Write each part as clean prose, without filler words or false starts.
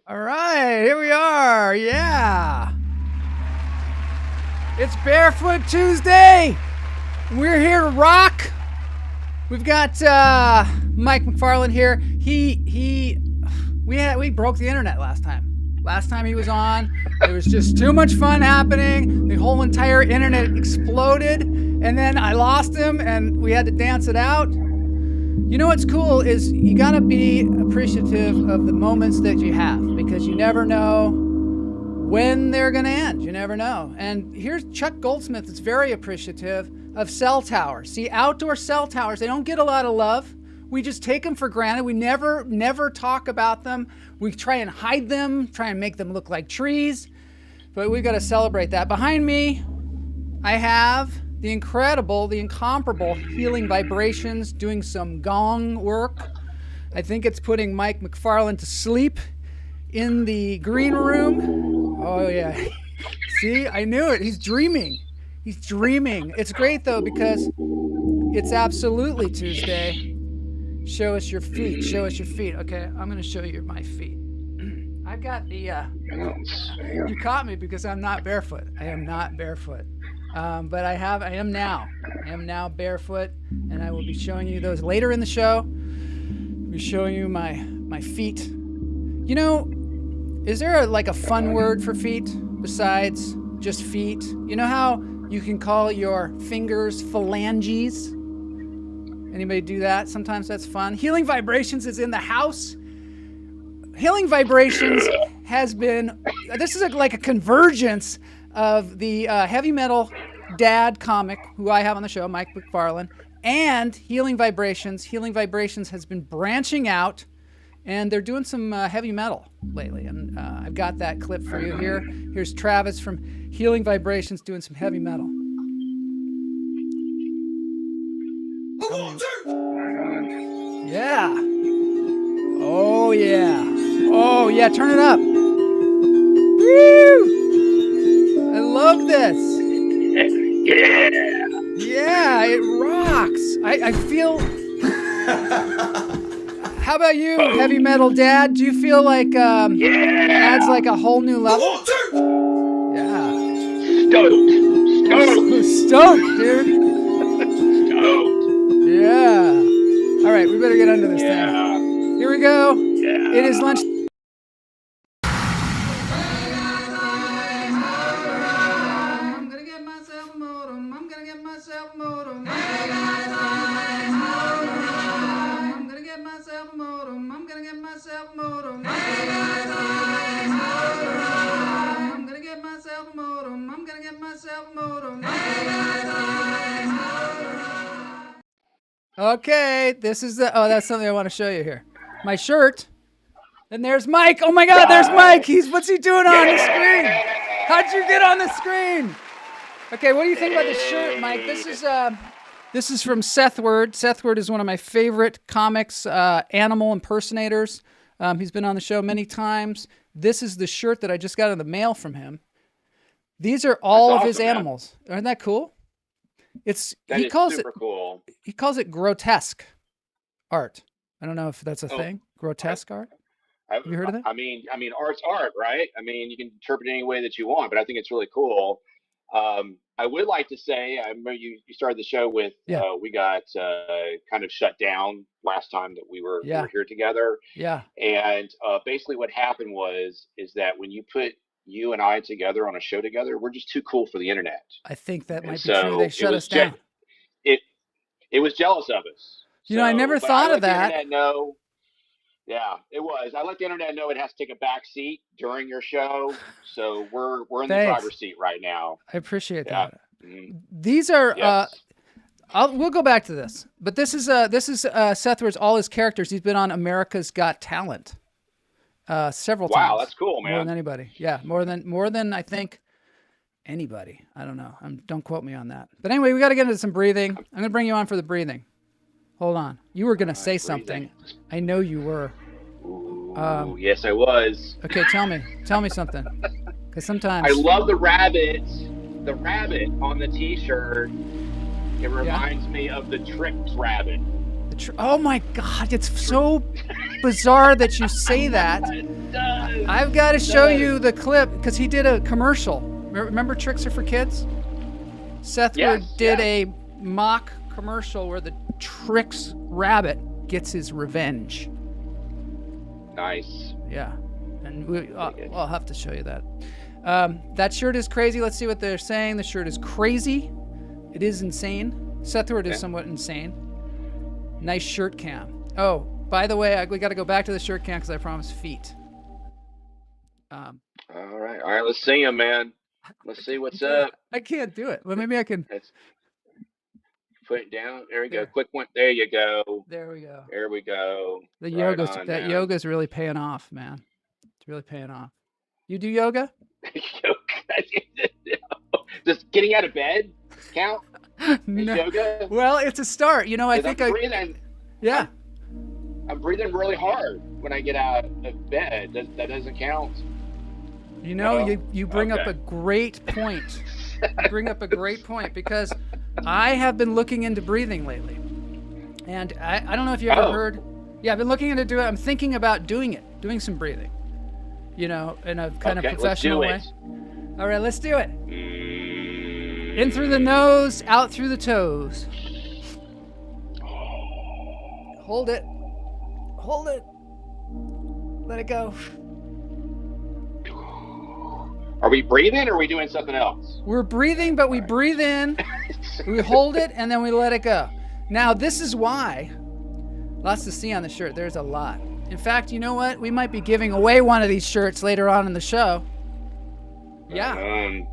All right, here we are. Yeah. It's Barefoot Tuesday. We're here to rock. We've got Mike McFarland here. We broke the internet last time. Last time he was on, there was just too much fun happening. The whole entire internet exploded, and then I lost him, and we had to dance it out. You know what's cool is you gotta be appreciative of the moments that you have, because you never know when they're gonna end. You never know. And here's Chuck Goldsmith that's very appreciative of cell towers. See, outdoor cell towers, they don't get a lot of love. We just take them for granted. We never talk about them. We try and hide them, try and make them look like trees, but we've got to celebrate that. Behind me, I have the incredible, the incomparable Healing Vibrations doing some gong work. I think it's putting Mike McFarland to sleep in the green room. Oh yeah. See, I knew it. He's dreaming. He's dreaming. It's great though, because it's absolutely Tuesday. Show us your feet. Show us your feet. Okay, I'm going to show you my feet. I've got the, you caught me because I'm not barefoot. I am not barefoot. But I am now. I am now barefoot, and I will be showing you those later in the show. I'll be showing you my feet. You know, is there a fun word for feet besides just feet? You know how you can call your fingers phalanges? Anybody do that? Sometimes that's fun. Healing Vibrations is in the house. Healing Vibrations has been, this is like a convergence of the heavy metal dad comic who I have on the show, Mike McFarland, and Healing Vibrations. Healing Vibrations has been branching out, and they're doing some heavy metal lately. And I've got that clip for you here. Here's Travis from Healing Vibrations doing some heavy metal. Yeah. Oh yeah. Oh yeah, turn it up. Woo! I love this. Yeah. Yeah, it rocks. I feel. How about you, heavy metal dad? Do you feel like it adds like a whole new level? Yeah. Stoked. Stoked, dude. Stoked. Yeah. All right, we better get under this thing. Here we go. Yeah. It is lunch. I'm gonna get myself a modem. I'm gonna get myself a modem. I'm gonna get myself a modem. I'm gonna get myself a modem. I'm gonna get myself a modem. I'm gonna get myself a modem. Okay, this is the. Oh, that's something I want to show you here. My shirt. And there's Mike. Oh my God, there's Mike. What's he doing on the screen? How'd you get on the screen? Okay, what do you think about this shirt, Mike? This is from Seth Word. Seth Word is one of my favorite comics animal impersonators. He's been on the show many times. This is the shirt that I just got in the mail from him. These are all of his animals. Man. Isn't that cool? He calls it cool. He calls it grotesque art. I don't know if that's a thing. Grotesque art. Have you heard of that? I mean, art's art, right? I mean, you can interpret it any way that you want, but I think it's really cool. I would like to say, I remember you started the show with, we got kind of shut down last time that we were here together. Yeah. And basically what happened is that when you put you and I together on a show together, we're just too cool for the internet. I think that might be true. They shut us down. It was jealous of us. You know, I never thought of that. The internet know. Yeah, it was. I let the internet know it has to take a back seat during your show. So we're in the driver's seat right now. I appreciate that. Mm-hmm. These are we'll go back to this. But this is Seth Word's all his characters. He's been on America's Got Talent several times. Wow, that's cool, man. More than anybody. Yeah, more than I think anybody. I don't know. Don't quote me on that. But anyway, we got to get into some breathing. I'm going to bring you on for the breathing. Hold on. You were going to say something. I know you were. Ooh, yes, I was. Okay, tell me something. Because sometimes... I love the rabbit. The rabbit on the T-shirt. It reminds me of the Tricks rabbit. Oh my God, it's so bizarre that you say that. It does. I've got to show you the clip because he did a commercial. Remember Tricks Are for Kids? Seth Word did a mock commercial where the Tricks rabbit gets his revenge. Nice. Yeah. And I'll have to show you that. That shirt is crazy. Let's see what they're saying. The shirt is crazy. It is insane. Seth Word is somewhat insane. Nice shirt cam. Oh, by the way, we got to go back to the shirt cam because I promised feet. All right. Let's see him, man. Let's see what's up. I can't do it. Well, maybe I can. Put it down. There we go. Quick one. There you go. There we go. There we go. The yoga's really paying off, man. It's really paying off. You do yoga? Does getting out of bed count? No. Yoga? Well, it's a start. You know, I think I'm breathing really hard when I get out of bed. That doesn't count. You know, you bring up a great point. You bring up a great point because I have been looking into breathing lately. And I don't know if you ever heard. Yeah, I've been looking into doing it. I'm thinking about doing some breathing. You know, in a kind of professional way. All right, let's do it. In through the nose, out through the toes. Hold it. Hold it. Let it go. Are we breathing or are we doing something else? We're breathing, but we breathe in, we hold it, and then we let it go. Now, this is why. Lots to see on the shirt. There's a lot. In fact, you know what? We might be giving away one of these shirts later on in the show. Yeah.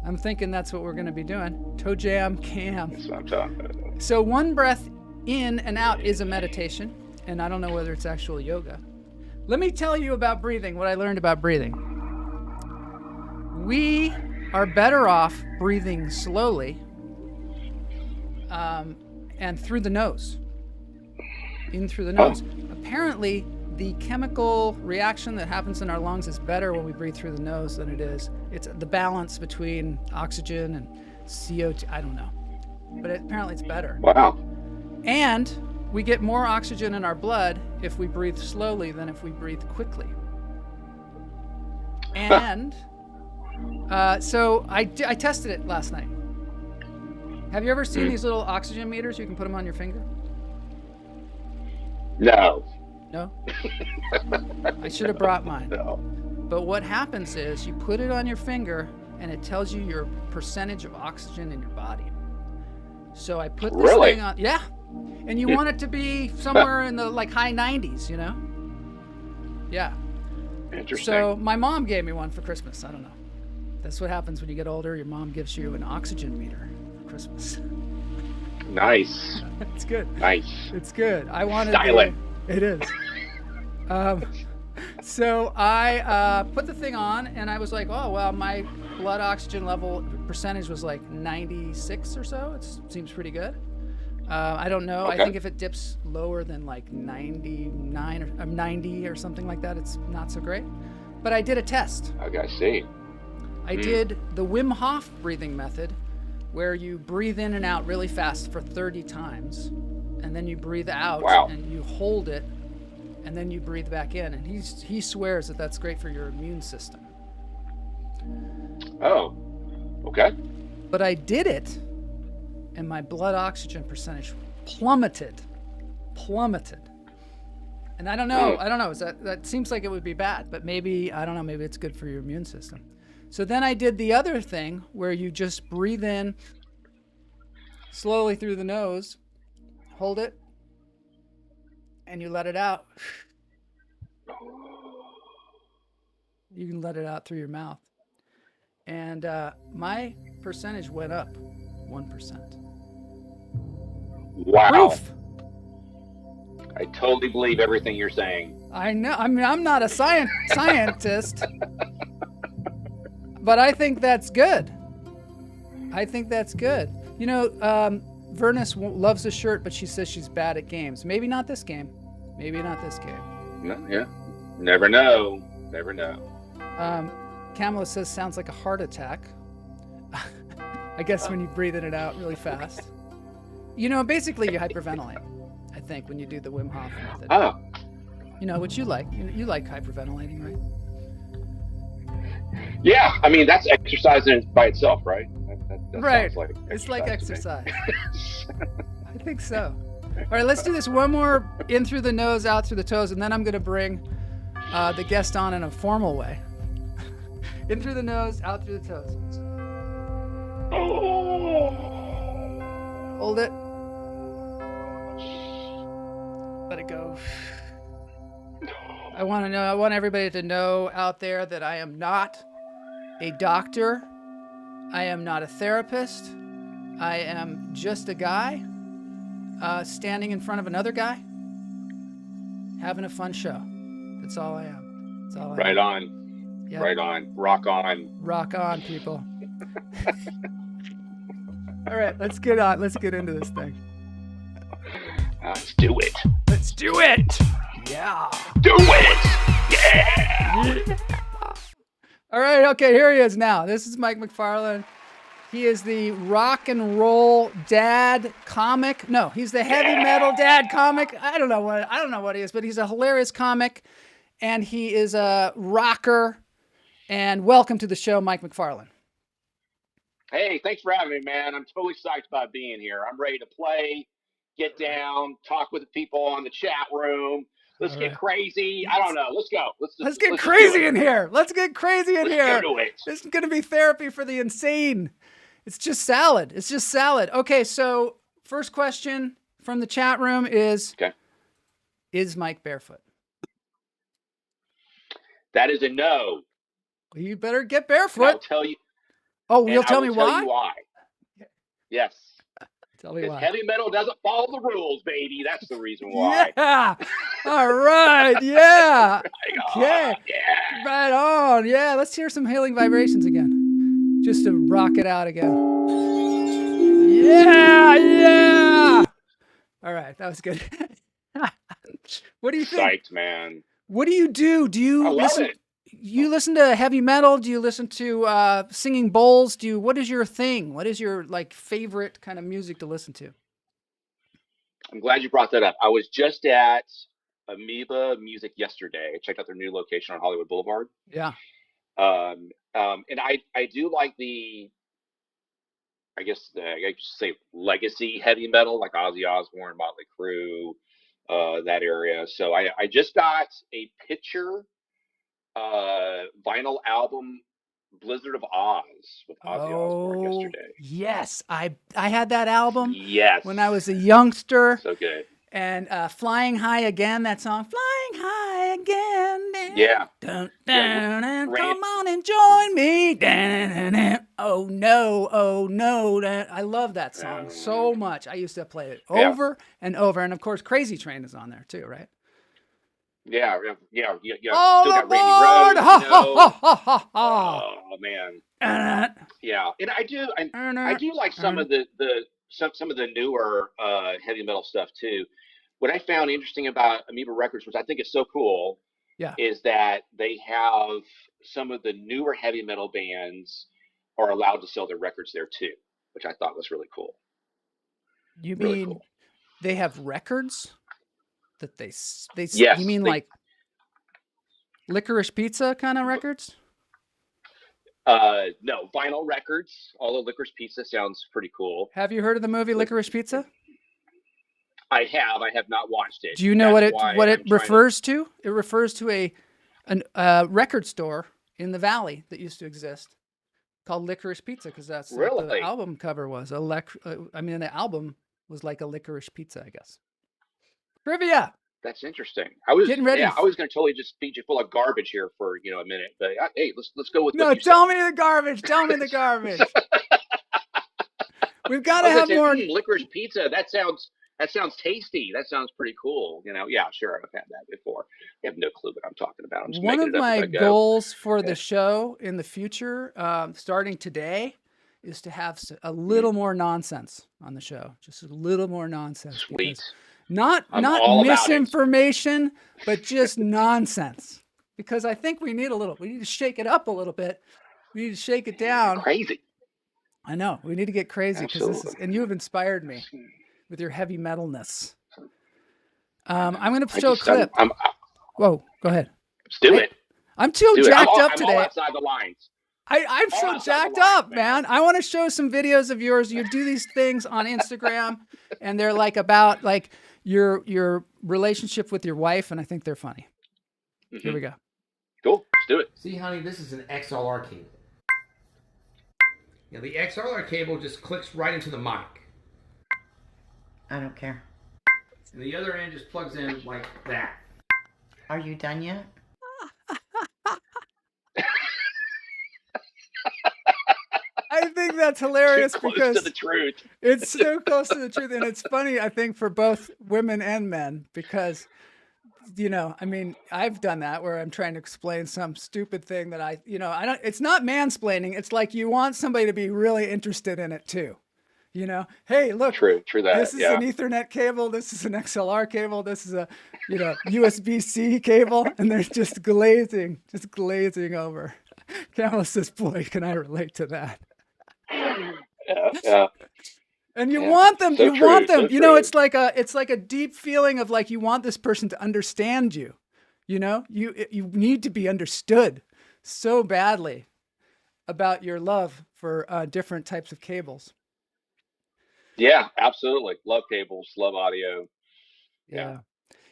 I'm thinking that's what we're going to be doing. Toe jam cam. That's what I'm talking about. So one breath in and out is a meditation, and I don't know whether it's actual yoga. Let me tell you about breathing, what I learned about breathing. We are better off breathing slowly and through the nose. In through the nose. Apparently, the chemical reaction that happens in our lungs is better when we breathe through the nose than it is. It's the balance between oxygen and CO2. I don't know. But apparently it's better. Wow. And we get more oxygen in our blood if we breathe slowly than if we breathe quickly. And so I tested it last night. Have you ever seen these little oxygen meters? You can put them on your finger. No. No? I should have brought mine. No. But what happens is you put it on your finger and it tells you your percentage of oxygen in your body. So I put this thing on. Yeah. And you want it to be somewhere in the like high 90s, you know? Yeah. Interesting. So my mom gave me one for Christmas. I don't know. That's what happens when you get older. Your mom gives you an oxygen meter for Christmas. Nice. It's good. Nice. It's good. I wanted Styling. It is. So I put the thing on and I was like, oh, well, my blood oxygen level percentage was like 96 or so. It seems pretty good. I don't know. Okay. I think if it dips lower than like 99 or 90 or something like that, it's not so great. But I did a test. Okay, I see. I did the Wim Hof breathing method, where you breathe in and out really fast for 30 times, and then you breathe out and you hold it, and then you breathe back in. And he swears that that's great for your immune system. Oh, okay. But I did it, and my blood oxygen percentage plummeted. And I don't know. That seems like it would be bad, but maybe, I don't know, maybe it's good for your immune system. So then I did the other thing where you just breathe in slowly through the nose, hold it, and you let it out. You can let it out through your mouth. And my percentage went up 1%. Wow. Proof. I totally believe everything you're saying. I know. I mean, I'm not a scientist, but I think that's good. You know, Vernis loves the shirt, but she says she's bad at games. Maybe not this game. No, yeah. Never know. Kamala says sounds like a heart attack. I guess when you breathe in and out really fast. You know, basically you hyperventilate, I think, when you do the Wim Hof method. Oh. You know, which you like. You like hyperventilating, right? Yeah, I mean, that's exercise by itself, right? That right. Like it's like exercise. I think so. All right, let's do this one more in through the nose, out through the toes, and then I'm going to bring the guest on in a formal way. In through the nose, out through the toes. Hold it. Let it go. I want everybody to know out there that I am not a doctor. I am not a therapist. I am just a guy standing in front of another guy, having a fun show. That's all I am. Right on. Yep. Right on. Rock on. Rock on, people. All right, let's get into this thing. Let's do it. Let's do it. Yeah. Do it. Yeah. All right, okay, here he is now. This is Mike McFarland. He is the rock and roll dad comic. No, he's the heavy metal dad comic. I don't know what he is, but he's a hilarious comic, and he is a rocker. And welcome to the show, Mike McFarland. Hey, thanks for having me, man. I'm totally psyched about being here. I'm ready to play, get down, talk with the people on the chat room. Let's get crazy. I don't know. Let's go. Let's get crazy in here. Let's get crazy in here. Let's go to it. This is going to be therapy for the insane. It's just salad. Okay, so first question from the chat room is, Is Mike barefoot? That is a no. Well, you better get barefoot. And I'll tell you. Oh, you'll tell me why? Tell you why. Yes. Tell me why. Heavy metal doesn't follow the rules, baby. That's the reason why. Yeah. All right. Yeah. Okay. Yeah. Right on. Yeah. Let's hear some healing vibrations again, just to rock it out again. Yeah. All right. That was good. What do you think? Psyched, man. What do you do? Do you listen? You listen to heavy metal? Do you listen to singing bowls? What is your thing? What is your favorite kind of music to listen to? I'm glad you brought that up. I was just at Amoeba Music yesterday. I checked out their new location on Hollywood Boulevard. Yeah. And I do like I guess I could say legacy heavy metal, like Ozzy Osbourne, Motley Crue, that area. So I just got a picture vinyl album Blizzard of Oz with Ozzy Osbourne yesterday. Yes, I had that album Yes, when I was a youngster. so good. And Flying High Again, that song, Flying High Again. Yeah. Dun, dun, dun, come on and join me. Dun, dun, dun. Oh no, oh no. I love that song so much. I used to play it over and over. And of course, Crazy Train is on there too, right? Yeah. All Still got aboard! Randy Rhoads, Ha, ha, ha, ha, ha. Oh man. Yeah, and I do like some of the newer heavy metal stuff too. What I found interesting about Amoeba Records, which I think is so cool, is that they have some of the newer heavy metal bands are allowed to sell their records there too, which I thought was really cool. You mean they have records that they yes, you mean like Licorice Pizza kind of records? No, vinyl records. Although Licorice Pizza sounds pretty cool. Have you heard of the movie Licorice Pizza? I have. I have not watched it. Do you know what it refers to? It refers to a record store in the Valley that used to exist called Licorice Pizza, because that's what the album cover was. The album was like a licorice pizza, I guess. Trivia. That's interesting. I was getting ready. I was going to totally just feed you full of garbage here for a minute, but hey, let's go with. No, tell me the garbage. Tell me the garbage. We've got to have more licorice pizza. That sounds tasty. That sounds pretty cool. Yeah, sure. I've had that before. I have no clue what I'm talking about. I'm just one of my goals for the show in the future, starting today, is to have a little more nonsense on the show. Just a little more nonsense. Sweet. Not misinformation, but just nonsense. Because I think we need to shake it up a little bit. We need to shake it down. Crazy. I know. We need to get crazy, because and you have inspired me with your heavy metalness. I'm going to show a clip. Whoa, go ahead. Let's do it. I'm too jacked up today. I'm all outside the lines. I'm so jacked up, man. I want to show some videos of yours. You do these things on Instagram, and they're like about like your relationship with your wife, and I think they're funny. Mm-hmm. Here we go. Cool. Let's do it. See, honey, this is an XLR cable. The XLR cable just clicks right into the mic. I don't care. And the other end just plugs in like that. Are you done yet? I think that's hilarious because to the truth. It's so close to the truth, and it's funny, I think, for both women and men, because I've done that where I'm trying to explain some stupid thing that it's not mansplaining. It's like you want somebody to be really interested in it too. Hey, look, true that. This is an Ethernet cable. This is an XLR cable. This is a, USB-C cable, and they're just glazing over. Camel says, boy, can I relate to that. Yeah. And you want them, so you want them, so it's like a deep feeling of like, you want this person to understand you, you need to be understood so badly about your love for different types of cables. Yeah, absolutely. Love cables, love audio. Yeah.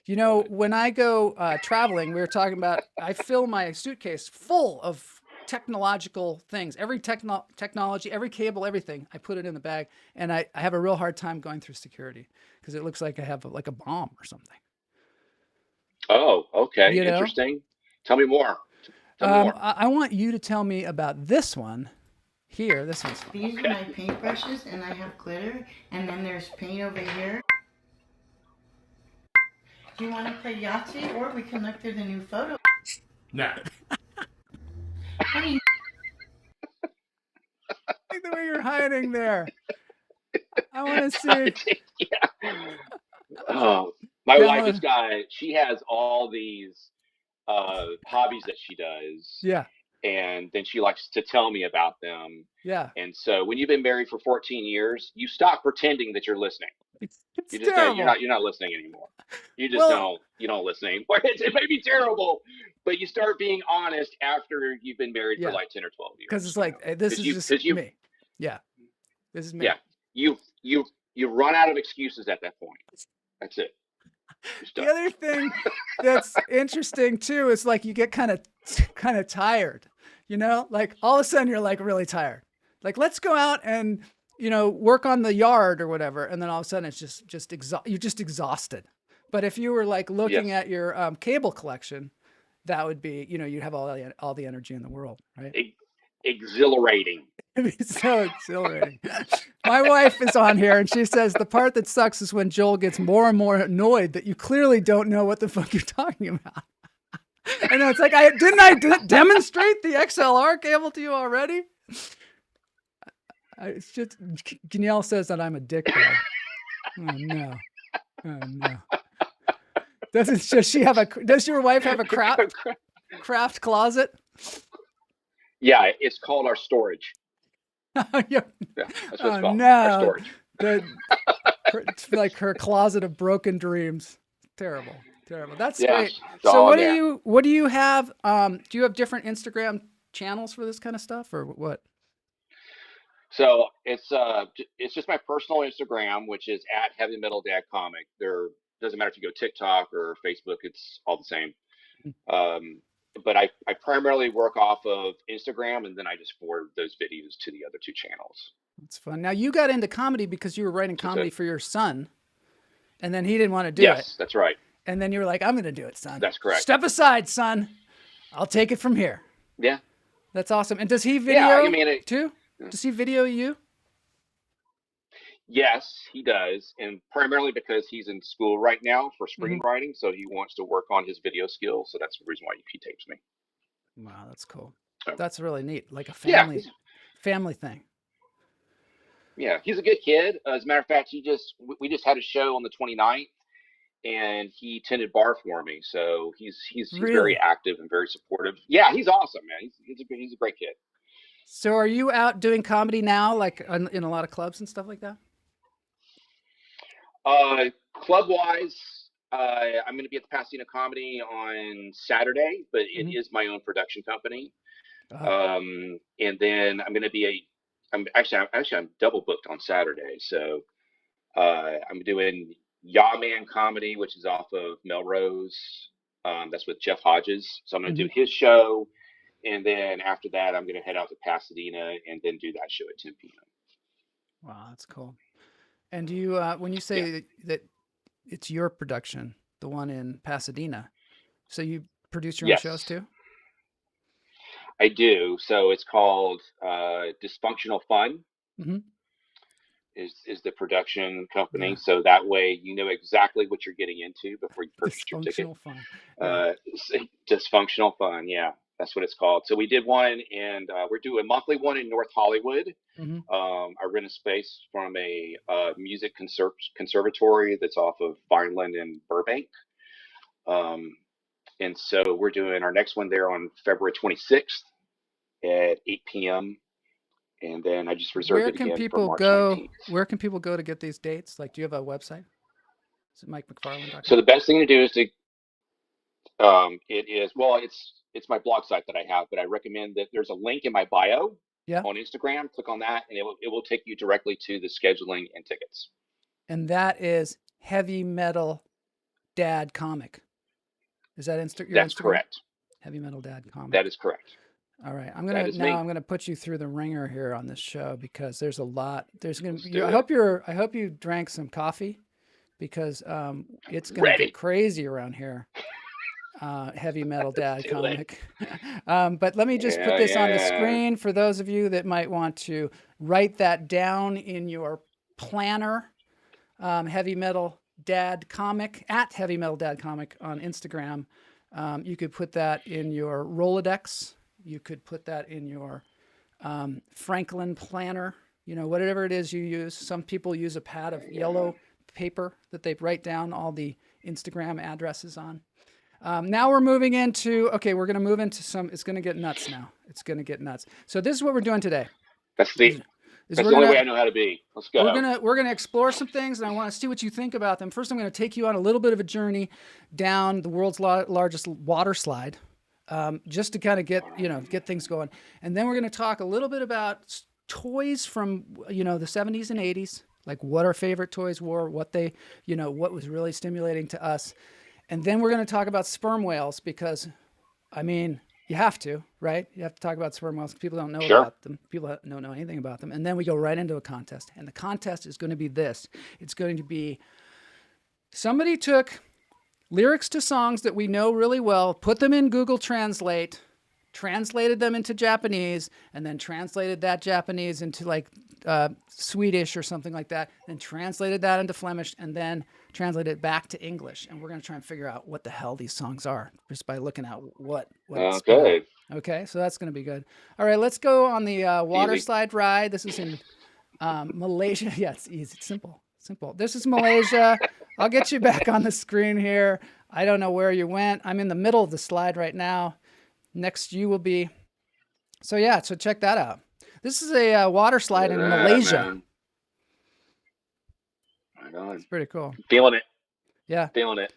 When I go traveling, we were talking about, I fill my suitcase full of technological things, every technology, every cable, everything. I put it in the bag, and I have a real hard time going through security because it looks like I have like a bomb or something. Oh, okay. Interesting. Tell me more. I want you to tell me about this one here. This one's fun. These are my paintbrushes, and I have glitter, and then there's paint over here. Do you want to play Yahtzee, or we can look through the new photo? No. Honey. I like the way you're hiding there. I want to see. Yeah. Oh, my wife is she has all these hobbies that she does. Yeah. And then she likes to tell me about them. Yeah. And so when you've been married for 14 years, you stop pretending that you're listening. It's you just terrible. You're not listening anymore. You just don't listen anymore. It may be terrible, but you start being honest after you've been married for like 10 or 12 years. Because it's like, this is just me. Yeah. This is me. Yeah. You run out of excuses at that point. That's it. The other thing that's interesting too is like you get kind of tired, like all of a sudden you're like really tired. Like let's go out and work on the yard or whatever, and then all of a sudden it's you're just exhausted. But if you were like looking at your cable collection, that would be you'd have all the energy in the world, right? Exhilarating. It'd be so exhilarating. My wife is on here and she says the part that sucks is when Joel gets more and more annoyed that you clearly don't know what the fuck you're talking about. And it's like, didn't I demonstrate the XLR cable to you already? It's just, Danielle says that I'm a dickbag. Oh no. Oh no. Does your wife have a craft closet? Yeah, it's called our storage. Yeah, that's what it's called. No. Our storage. It's like her closet of broken dreams. Terrible. That's yes, great. So what do you have? Do you have different Instagram channels for this kind of stuff, or what? So it's just my personal Instagram, which is at Heavy Metal Dad Comic. There doesn't matter if you go TikTok or Facebook; it's all the same. But I primarily work off of Instagram, and then I just forward those videos to the other two channels. That's fun. Now you got into comedy because you were writing comedy for your son, and then he didn't want to do it. Yes, that's right. And then you were like, "I'm going to do it, son." That's correct. Step aside, son. I'll take it from here. Yeah. That's awesome. And does he video too? Yeah. Does he video you? Yes, he does, and primarily because he's in school right now for screenwriting, so he wants to work on his video skills. So that's the reason why he tapes me. Wow, that's cool. So, that's really neat, like a family thing. Yeah, he's a good kid. As a matter of fact, we just had a show on the 29th, and he tended bar for me. So he's really? Very active and very supportive. Yeah, he's awesome, man. He's a great kid. So are you out doing comedy now, like in a lot of clubs and stuff like that? Club wise, I'm going to be at the Pasadena Comedy on Saturday, but it is my own production company. And then I'm going to be I'm double booked on Saturday. So, I'm doing Yaw Man Comedy, which is off of Melrose. That's with Jeff Hodges. So I'm going to do his show. And then after that, I'm going to head out to Pasadena and then do that show at 10 p.m. Wow, that's cool. And do you, when you say that it's your production, the one in Pasadena, so you produce your own shows too? I do. So it's called Dysfunctional Fun. Is the production company. So that way you know exactly what you're getting into before you purchase your ticket. Dysfunctional Fun. Yeah, that's what it's called. So we did one, and we're doing a monthly one in North Hollywood. I rent a space from a music conservatory that's off of Vineland and Burbank. And so we're doing our next one there on February 26th at 8 p.m. And then I just reserved it again for March 19th. Where can people go to get these dates? Like, do you have a website? Is it MikeMcFarland.com? So the best thing to do is to, it's my blog site that I have, but I recommend that there's a link in my bio on Instagram. Click on that, and it will take you directly to the scheduling and tickets. And that is Heavy Metal Dad Comic. Is that your Instagram? That's correct. Heavy Metal Dad Comic. That is correct. All right, I'm gonna put you through the ringer here on this show because there's a lot. I hope you drank some coffee because it's gonna get crazy around here. Heavy Metal Dad Comic. But let me just put this on the screen for those of you that might want to write that down in your planner. Heavy Metal Dad Comic at Heavy Metal Dad Comic on Instagram. You could put that in your Rolodex. You could put that in your Franklin planner, whatever it is you use. Some people use a pad of yellow paper that they write down all the Instagram addresses on. Now we're moving into, we're going to move into it's going to get nuts now. It's going to get nuts. So this is what we're doing today. That's the only way I know how to be. Let's go. We're gonna explore some things, and I want to see what you think about them. First, I'm going to take you on a little bit of a journey down the world's largest water slide. Just to kind of get things going. And then we're going to talk a little bit about toys from, you know, the 70s and 80s, like what our favorite toys were, what they, you know, what was really stimulating to us. And then we're going to talk about sperm whales because, I mean, you have to, right? You have to talk about sperm whales. People don't know about them. People don't know anything about them. And then we go right into a contest. And the contest is going to be this. It's going to be somebody took lyrics to songs that we know really well, put them in Google Translate, translated them into Japanese, and then translated that Japanese into like Swedish or something like that, then translated that into Flemish, and then translated it back to English. And we're going to try and figure out what the hell these songs are just by looking at what it's Okay. Okay, so that's going to be good. All right, let's go on the water slide ride. This is in Malaysia. Yeah, it's easy. It's simple. This is Malaysia. I'll get you back on the screen here. I don't know where you went. I'm in the middle of the slide right now. Next you will be. So yeah, so check that out. This is a water slide in Malaysia. Man. Right on. It's pretty cool. Feeling it. Yeah. Feeling it.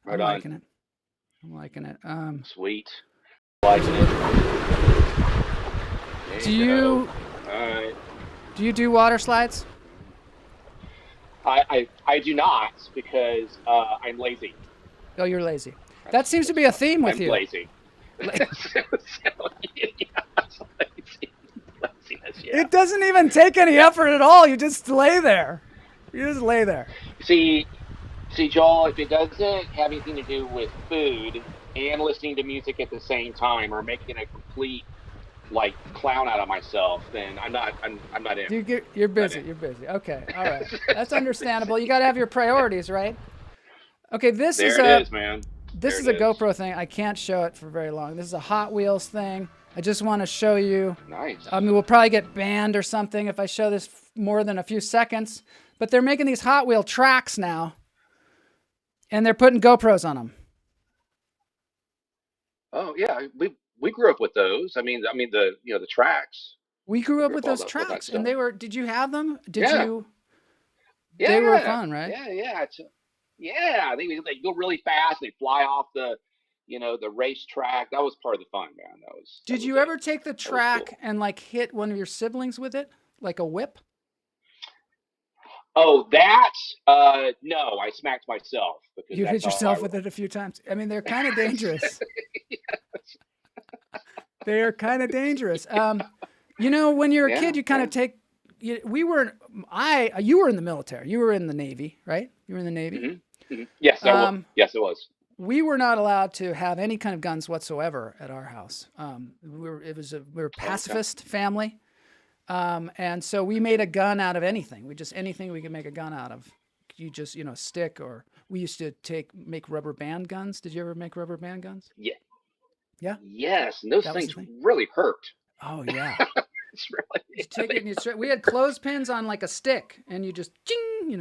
Right I'm on. liking it. I'm liking it. Sweet. Liking it. Do you do water slides? I do not because I'm lazy. Oh, you're lazy. That seems to be a theme with I'm you. lazy. It doesn't even take any effort at all. You just lay there. See, Joel, if it doesn't have anything to do with food and listening to music at the same time or making a complete like clown out of myself, then I'm not in. You're busy. You're busy. Okay. All right. That's understandable. You got to have your priorities, right? Okay. This is a GoPro thing. I can't show it for very long. This is a Hot Wheels thing. I just want to show you. Nice. I mean, we'll probably get banned or something if I show this more than a few seconds. But they're making these Hot Wheel tracks now, and they're putting GoPros on them. Oh yeah, we grew up with those. I mean the tracks. We grew up with those tracks, and they were. Did you have them? Yeah. They were fun, right? Yeah. They go really fast. They fly off the racetrack. That was part of the fun, man. Did you ever take the track and like hit one of your siblings with it, like a whip? Oh, that no, I smacked myself. You hit yourself with it a few times. I mean, they're kind of dangerous. They are kind of dangerous. When you're a kid, you kind of take. You were in the military. You were in the Navy, right? You were in the Navy. Mm-hmm. Mm-hmm. Yes, yes, it was. We were not allowed to have any kind of guns whatsoever at our house. We were a pacifist family, and so we made a gun out of anything. Anything we could make a gun out of. You just stick, or we used to make rubber band guns. Did you ever make rubber band guns? Yeah. Yeah. Yes, and those things really hurt. Oh yeah. It's really. You take it and we had clothespins on like a stick, and you just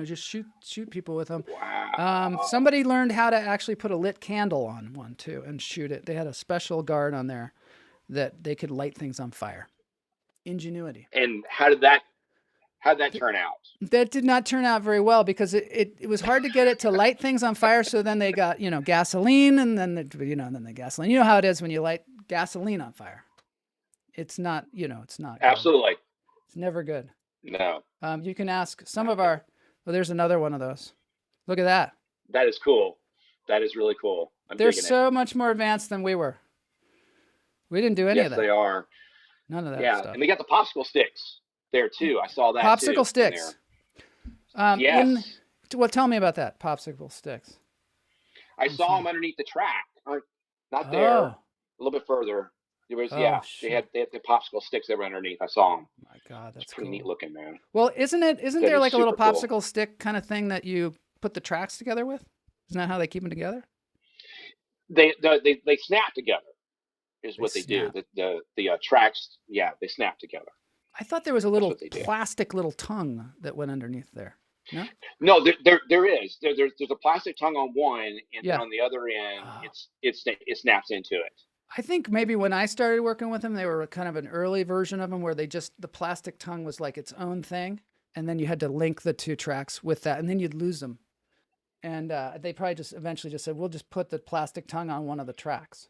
just shoot people with them. Wow. Somebody learned how to actually put a lit candle on one too and shoot it. They had a special guard on there that they could light things on fire. Ingenuity. And how did that turn out? That did not turn out very well because it was hard to get it to light things on fire. So then they got gasoline, and then the gasoline. You know how it is when you light gasoline on fire. It's not it's not absolutely. Good. It's never good. No. You can ask some of our. Well, there's another one of those. Look at that. That is cool. That is really cool. They're so much more advanced than we were. We didn't do any of that. Yes, they are. None of that stuff. And they got the popsicle sticks there too. I saw that popsicle sticks. Yes. Well, tell me about that. Popsicle sticks. I saw them underneath the track. Not there. A little bit further. There was they had the popsicle sticks that were underneath. I saw them. Oh my God, that's pretty neat looking, man. Well, isn't there like a little popsicle stick kind of thing that you put the tracks together with? Isn't that how they keep them together? They snap together. Is what they do. The tracks, they snap together. I thought there was a little plastic little tongue that went underneath there. No. No, there is. There's a plastic tongue on one, and then on the other end, it snaps into it. I think maybe when I started working with them, they were kind of an early version of them where the plastic tongue was like its own thing. And then you had to link the two tracks with that, and then you'd lose them. And they probably just eventually just said, we'll just put the plastic tongue on one of the tracks.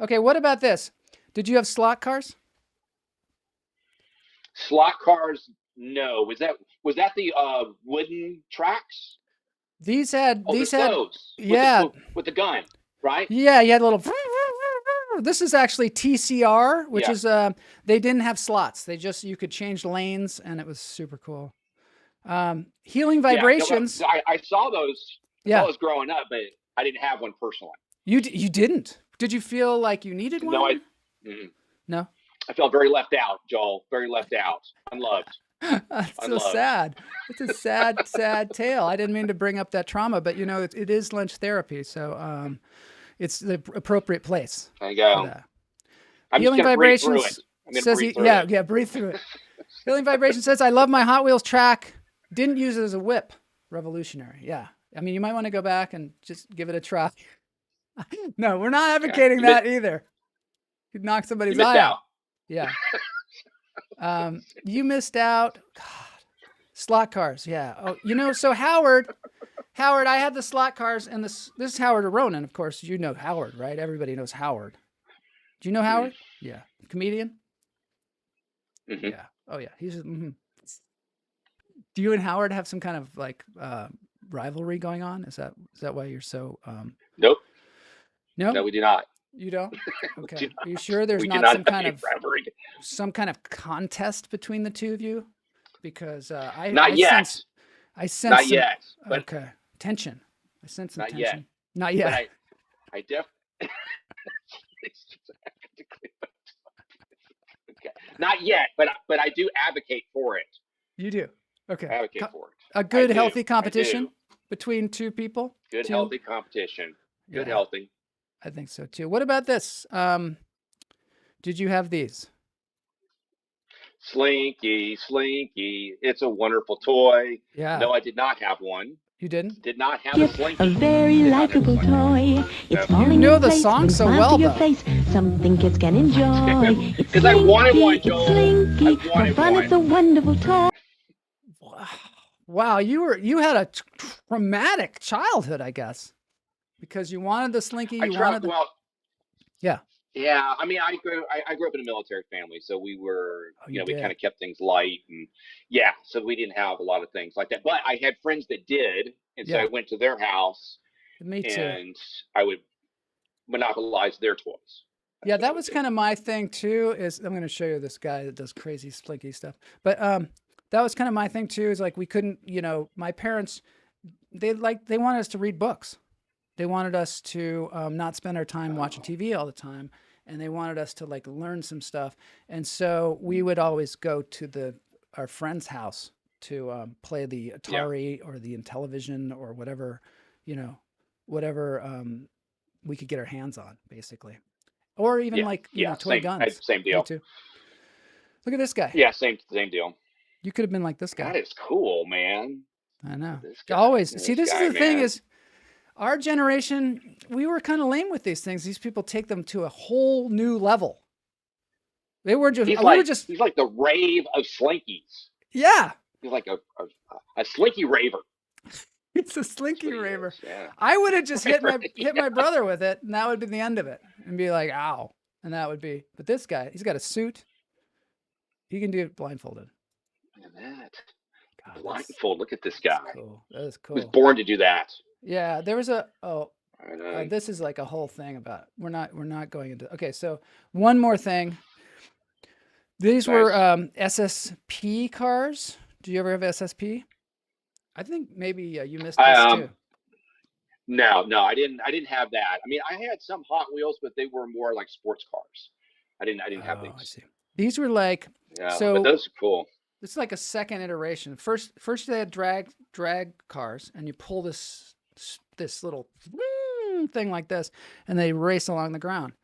Okay, what about this? Did you have slot cars? Slot cars, no. Was that the wooden tracks? These had Oh, those yeah. with the gun, right? Yeah, you had a little. This is actually TCR, which Yeah. is they didn't have slots. You could change lanes, and it was super cool. Healing vibrations. Yeah, I saw those. I Yeah, saw those growing up, but I didn't have one personally. you didn't. Did you feel like you needed No, one? mm, No. I felt very left out, Joel. Very left out, unloved. That's so Unloved. sad. It's a sad, sad tale. I didn't mean to bring up that trauma, but it is lunch therapy, so it's the appropriate place. There you go. For that. I'm Healing just gonna breathe through vibrations it. I'm gonna says breathe through it. yeah, breathe through it. Healing vibration says, I love my Hot Wheels track. Didn't use it as a whip. Revolutionary. Yeah. I mean, you might want to go back and just give it a try. No, we're not advocating that either. You'd knock somebody's eye out. Yeah. You missed out. God. Slot cars. Yeah. Oh, so Howard, I had the slot cars, and this is Howard Aronin, of course. You know Howard, right? Everybody knows Howard. Do you know Howard? Yeah. Comedian? Mm-hmm. Yeah. Oh, yeah. He's. Mm-hmm. Do you and Howard have some kind of like rivalry going on? Is that why you're so? Nope. No, we do not. You don't. Okay. Do Are you sure there's not some kind of contest between the two of you? Because I sense. Not yet. But okay. Tension. I sense some not tension. yet. Not yet. But I definitely. Okay. Not yet, but I do advocate for it. You do. Okay. I advocate for it. A good, healthy competition between two people. Good, healthy competition. Good, healthy. I think so too. What about this? Did you have these? Slinky. It's a wonderful toy. Yeah. No, I did not have one. You didn't? Did not have a Slinky. A very likable toy. It's falling you know in the place song when so smile well, to your though. face. Something kids can enjoy. Because I wanted one, Joel. Slinky. I wanted For fun, one. it's a wonderful toy. Wow, you had a traumatic childhood, I guess, because you wanted the Slinky. Yeah. I mean, I grew up in a military family, so we were, we kind of kept things light, and so we didn't have a lot of things like that. But I had friends that did, and so I went to their house. Me too. And I would monopolize their toys. Yeah, that was kind of my thing too. I'm going to show you this guy that does crazy Slinky stuff, but that was kind of my thing too. Is like we couldn't, my parents, they wanted us to read books. They wanted us to not spend our time watching TV all the time, and they wanted us to like learn some stuff. And so we would always go to our friend's house to play the Atari or the Intellivision or whatever, we could get our hands on, basically, or even toy guns. Same deal. Me too. Look at this guy. Yeah, same deal. You could have been like this guy. That is cool, man. I know. Always. See, this is the thing is, our generation, we were kind of lame with these things. These people take them to a whole new level. They were just. He's like the rave of Slinkies. Yeah. He's like a Slinky raver. It's a Slinky raver. Yeah. I would have just hit my brother with it, and that would be the end of it, and be like, "Ow," and that would be. But this guy, he's got a suit. He can do it blindfolded. Look at that. God, blindfold. Look at this guy. Cool. That is cool. He was born to do that. Yeah, there was this is like a whole thing about. We're not going into. Okay, so one more thing. These were SSP cars. Do you ever have SSP? I think maybe you missed this too. No, I didn't have that. I mean, I had some Hot Wheels, but they were more like sports cars. I didn't have these. I see. These were like but those are cool. It's like a second iteration. First they had drag cars, and you pull this little thing like this, and they race along the ground.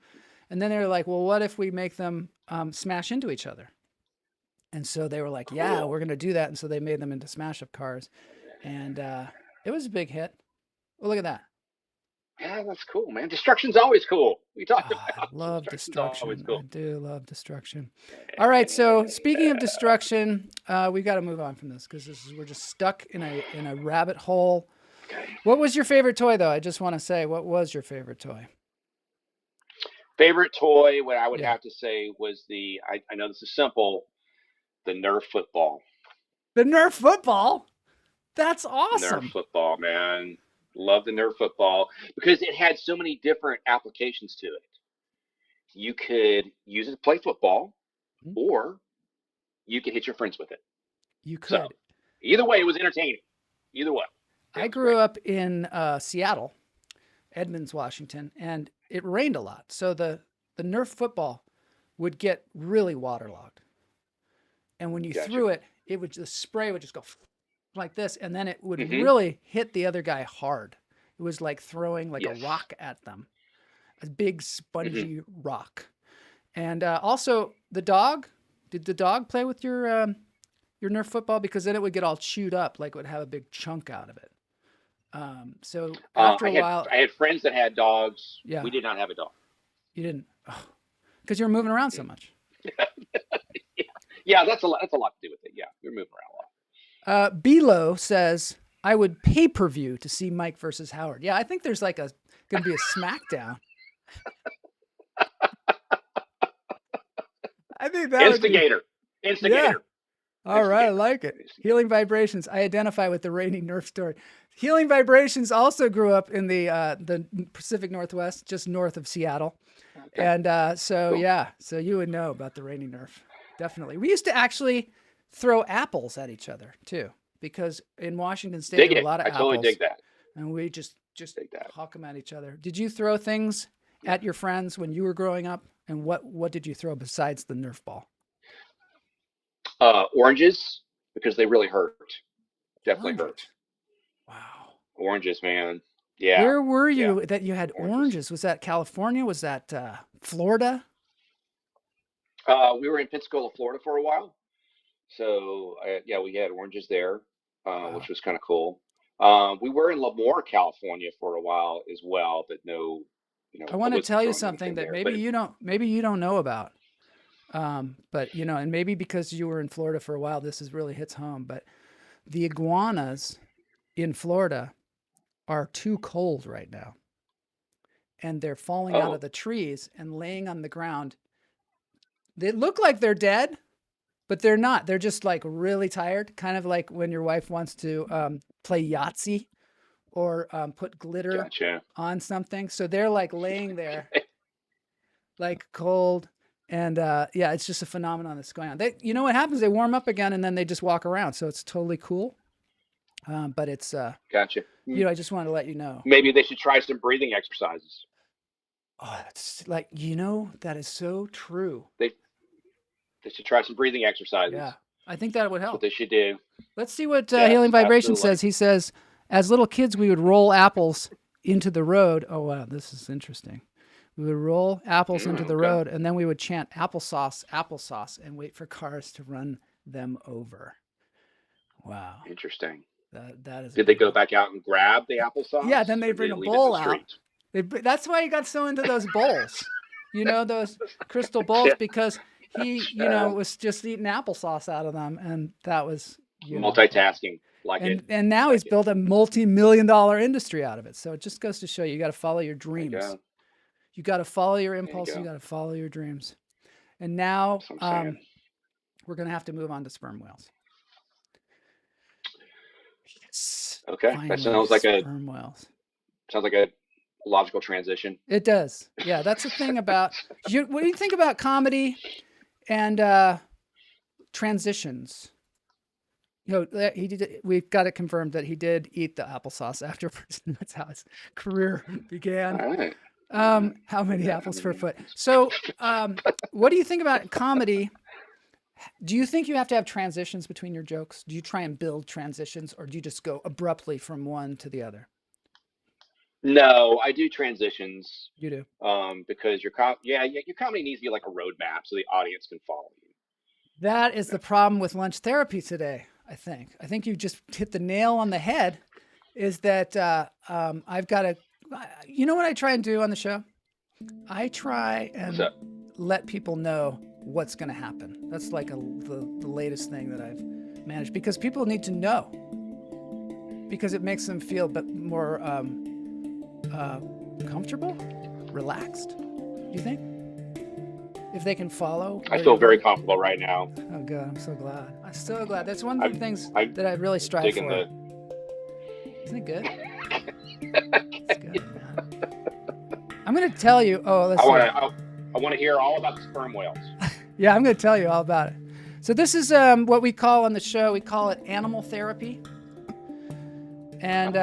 And then they were like, well, what if we make them smash into each other? And so they were like, yeah, we're going to do that. And so they made them into smash-up cars. And it was a big hit. Well, look at that. Yeah, that's cool, man. Destruction's always cool. We talked about I love destruction. Cool. I do love destruction. All right, so speaking of destruction, we got to move on from this because we're just stuck in a rabbit hole. Okay. What was your favorite toy, though? I just want to say, what was your favorite toy? Favorite toy, what I would have to say was I know this is simple, The Nerf football. The Nerf football? That's awesome. Nerf football, man. Love the Nerf football because it had so many different applications to it. You could use it to play football, or you could hit your friends with it. You could. So, either way, it was entertaining. Either way. I grew up in Seattle, Edmonds, Washington, and it rained a lot. So the Nerf football would get really waterlogged. And when you threw it, the spray would just go like this, and then it would really hit the other guy hard. It was like throwing like a rock at them, a big spongy rock. And also the dog. Did the dog play with your Nerf football? Because then it would get all chewed up, like it would have a big chunk out of it. So after a while, I had friends that had dogs. Yeah. We did not have a dog. You didn't, because you were moving around so much. Yeah, that's a lot to do with it. Yeah, you're moving around a lot. Bilo says, I would pay-per-view to see Mike versus Howard. Yeah, I think there's like going to be a SmackDown. I think that Instigator. Yeah. All right, I like it. Healing Vibrations. I identify with the rainy Nerf story. Healing Vibrations also grew up in the Pacific Northwest, just north of Seattle. Okay. And so you would know about the rainy Nerf. Definitely. We used to actually throw apples at each other too, because in Washington State there were a lot of apples. I totally dig that. And we just hawk them at each other. Did you throw things at your friends when you were growing up? And what did you throw besides the Nerf ball? Oranges, because they really hurt. Definitely hurt. Wow. Oranges, man. Yeah. Where were you that you had oranges? Was that California? Was that Florida? We were in Pensacola, Florida for a while. So, we had oranges there, which was kind of cool. We were in Lemoore, California for a while as well, but no, I want to tell you something that maybe you don't know about. But and maybe because you were in Florida for a while, this really hits home, but the iguanas in Florida are too cold right now. And they're falling out of the trees and laying on the ground. They look like they're dead, but they're not. They're just like really tired, kind of like when your wife wants to play Yahtzee or put glitter on something. So they're like laying there like cold. And it's just a phenomenon that's going on. You know what happens? They warm up again and then they just walk around. So it's totally cool. But it's gotcha. I just wanted to let you know. Maybe they should try some breathing exercises. Oh, it's like that is so true. They should try some breathing exercises. Yeah, I think that would help. That's what they should do. Let's see what Healing Vibration says. He says, as little kids, we would roll apples into the road. Oh wow, this is interesting. We would roll apples into the road, and then we would chant applesauce, applesauce, and wait for cars to run them over. Wow. Interesting. That is. Did they go back out and grab the applesauce? Yeah, then they bring a bowl out. That's why he got so into those bowls. Those crystal bowls, because he, was just eating applesauce out of them, and that was multitasking. And now he's built a multi-million-dollar industry out of it. So it just goes to show you got to follow your dreams. You got to follow your impulse. You got to follow your dreams. And now we're going to have to move on to sperm whales. Yes. Okay. Finally, that sounds like sperm whales. Sounds like a logical transition. It does. Yeah, that's the thing about what do you think about comedy and transitions? We've got it confirmed that he did eat the applesauce afterwards. That's how his career began. All right. How many apples per foot? So, what do you think about comedy? Do you think you have to have transitions between your jokes? Do you try and build transitions, or do you just go abruptly from one to the other? No, I do transitions. You do? Because your comedy needs to be like a roadmap so the audience can follow you. That is the problem with lunch therapy today, I think. I think you just hit the nail on the head, is that I've got to... You know what I try and do on the show? I try and let people know what's going to happen. That's like the latest thing that I've managed, because people need to know, because it makes them feel more comfortable, relaxed. Do you think? if they can follow. I feel very comfortable right now. Oh, good. I'm so glad. I'm so glad. That's one of the things I'm that I really strive for. The... Isn't it good? It's good, man. I'm going to tell you. Oh, let's see. I want to hear all about the sperm whales. Yeah, I'm going to tell you all about it. So this is what we call on the show, we call it animal therapy. And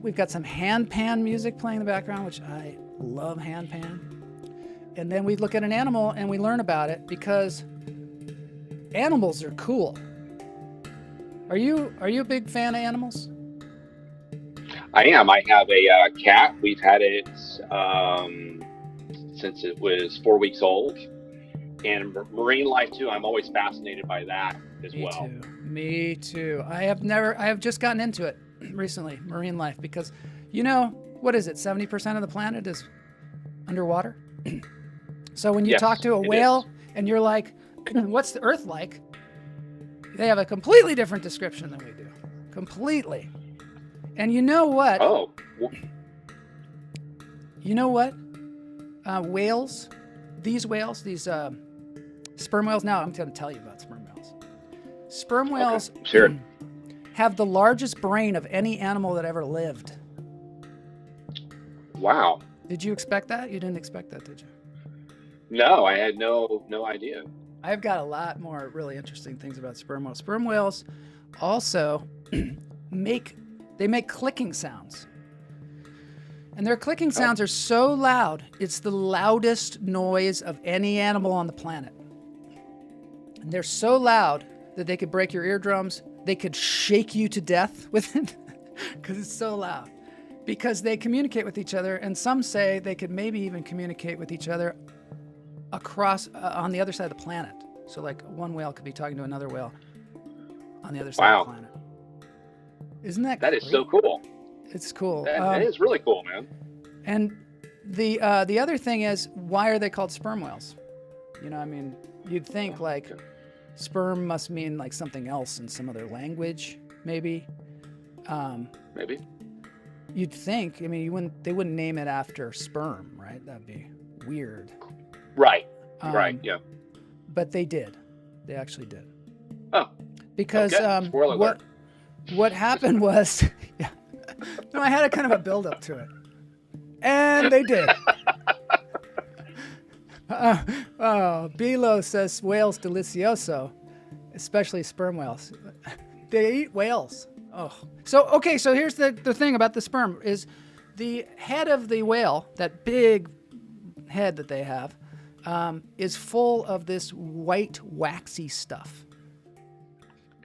we've got some hand pan music playing in the background, which I love hand pan. And then we look at an animal and we learn about it because animals are cool. Are you a big fan of animals? I am. I have a cat. We've had it since it was 4 weeks old. And marine life too. I'm always fascinated by that as well. Me too. I have just gotten into it recently, marine life, because what is it? 70% of the planet is underwater. So when you talk to a whale and you're like, what's the earth like? They have a completely different description than we do. Completely. And you know what? Oh. You know what? Whales, these sperm whales. Now I'm going to tell you about sperm whales. Sperm whales have the largest brain of any animal that ever lived. Wow. Did you expect that? You didn't expect that, did you? No, I had no idea. I've got a lot more really interesting things about sperm whales. Sperm whales also make clicking sounds. And their clicking sounds are so loud, it's the loudest noise of any animal on the planet. And they're so loud that they could break your eardrums. They could shake you to death with it because it's so loud. Because they communicate with each other, and some say they could maybe even communicate with each other across on the other side of the planet. So like one whale could be talking to another whale on the other side of the planet. Isn't that That great? is so cool. It's cool. That is really cool, man. And the other thing is, why are they called sperm whales? You'd think like sperm must mean like something else in some other language, maybe. Maybe. You'd think. They wouldn't name it after sperm, right? That'd be weird. Right. Right. Yeah. But they did. They actually did. Oh. Because Spoiler alert. What happened was, yeah. No, I had a kind of a build up to it, and they did. Bilo says whales delicioso, especially sperm whales. They eat whales. Oh, so here's the thing about the sperm is the head of the whale, that big head that they have, is full of this white waxy stuff.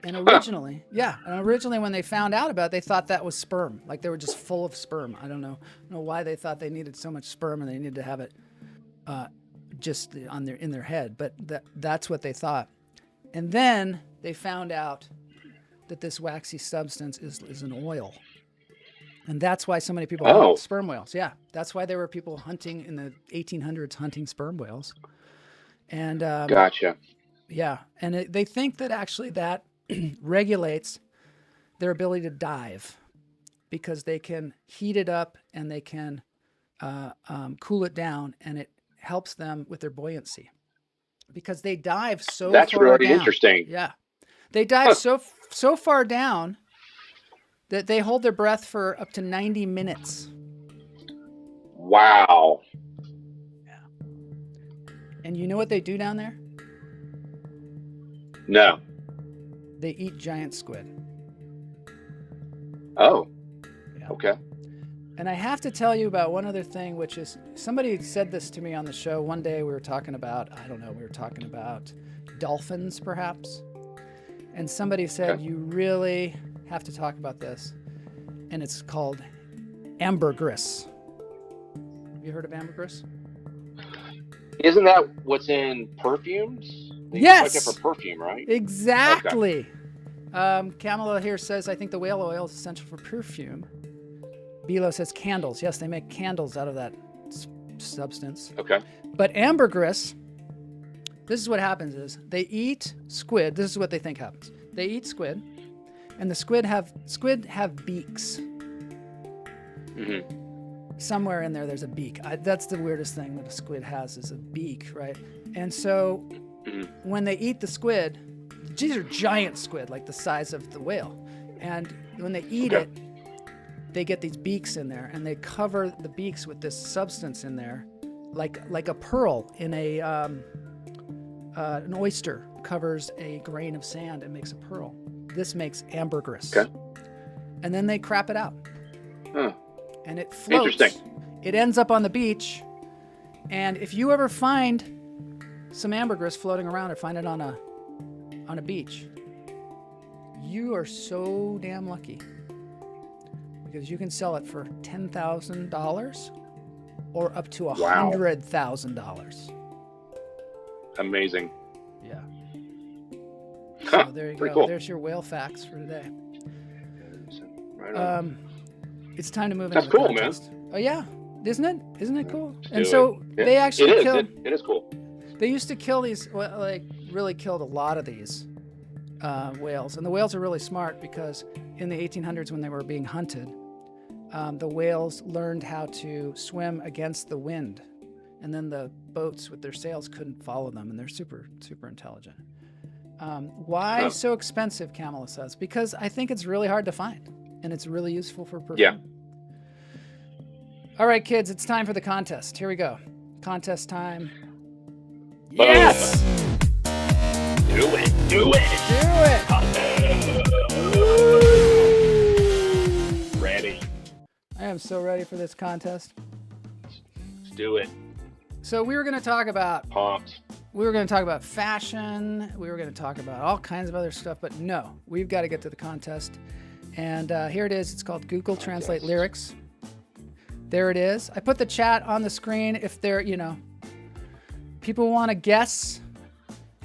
And originally when they found out about it, they thought that was sperm. Like they were just full of sperm. I don't know why they thought they needed so much sperm and they needed to have it just in their head, but that's what they thought. And then they found out that this waxy substance is an oil. And that's why so many people hunt sperm whales. Yeah, that's why there were people hunting in the 1800s hunting sperm whales. And gotcha. Yeah, and they think that actually that regulates their ability to dive because they can heat it up and they can cool it down, and it helps them with their buoyancy because they dive so far down. That's really interesting. Yeah, they dive so far down that they hold their breath for up to 90 minutes. Wow. Yeah. And you know what they do down there? No. They eat giant squid. Oh. Yeah. Okay. And I have to tell you about one other thing, which is somebody said this to me on the show. One day we were talking about, dolphins perhaps. And somebody said, You really have to talk about this. And it's called ambergris. Have you heard of ambergris? Isn't that what's in perfumes? Yes. Like it for perfume, right? Exactly. Okay. Camilla here says, I think the whale oil is essential for perfume. Bilo says candles. Yes, they make candles out of that substance. Okay. But ambergris, this is what happens is they eat squid. This is what they think happens. They eat squid, and the squid have beaks. Mm-hmm. Somewhere in there's a beak. That's the weirdest thing that a squid has is a beak, right? And so Mhm. when they eat the squid, these are giant squid, like the size of the whale. And when they eat Okay. it, they get these beaks in there, and they cover the beaks with this substance in there, like a pearl in a an oyster covers a grain of sand and makes a pearl. This makes ambergris. Okay. And then they crap it out. Huh. And it floats. Interesting. It ends up on the beach. And if you ever find some ambergris floating around or find it on a beach, you are so damn lucky, because you can sell it for $10,000 or up to $100,000. Amazing. Yeah. Huh, So there you pretty go. cool. There's your whale facts for today. Right on. It's time to move That's into the cool, man. contest. Oh yeah, isn't it? Isn't it cool? Let's And do so it. they Yeah. actually killed. It is cool. They used to kill these, well, like really killed a lot of these whales. And the whales are really smart, because in the 1800s when they were being hunted, the whales learned how to swim against the wind. And then the boats with their sails couldn't follow them, and they're super, super intelligent. Why so expensive, Kamala says? Because I think it's really hard to find, and it's really useful for perfume. Yeah. All right, kids, it's time for the contest. Here we go. Contest time. Boom. Yes! Do it. Do it. Do it! Ready. I am so ready for this contest. Let's do it. So we were going to talk about Pumped. fashion. We were going to talk about all kinds of other stuff, but no, we've got to get to the contest. And here it is. It's called Google Translate Lyrics. There it is. I put the chat on the screen. If they're, people want to guess,